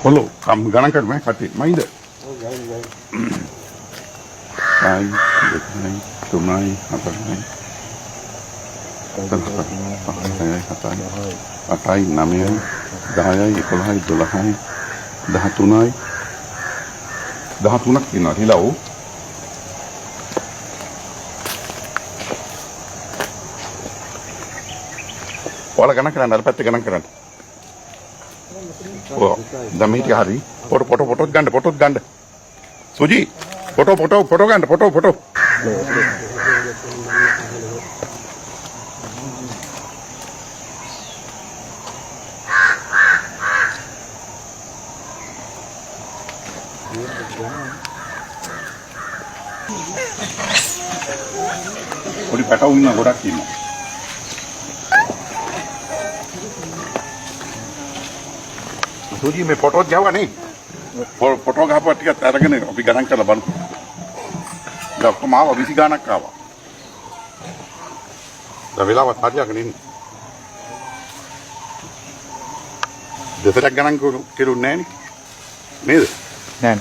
කොළු ගණන් කරමු කටි මයිද? Hai, දෙකයි, තුනයි, හතරයි. අටයි, නවයයි, 10යි, 11යි, 12යි, 13යි. 13ක් තියෙනවා හිලව්. ඔයාලා ගණන් කරන්න අර පැත්තේ ගණන් කරන්න. ඔව්. දැන් මේක හරි. ෆොටෝත් ගන්න. සුජි ෆොටෝ ගන්න ෆොටෝ. පොඩි පැටවුන් ඉන්න ගොඩක් ඉන්නවා. සුජි මේ ෆොටෝ ගාවනේ. ෆොටෝ ගහපුවා ටිකක් අරගෙන අපි ගණන් කරලා බලමු. දැන් ඔක්කොම ආවා 20 ගණක් ආවා. දැන් වෙලාවත් හරියගෙන ඉන්නේ. දෙතරක් ගණන් කරුන්නේ නෑනේ. නේද? නෑ.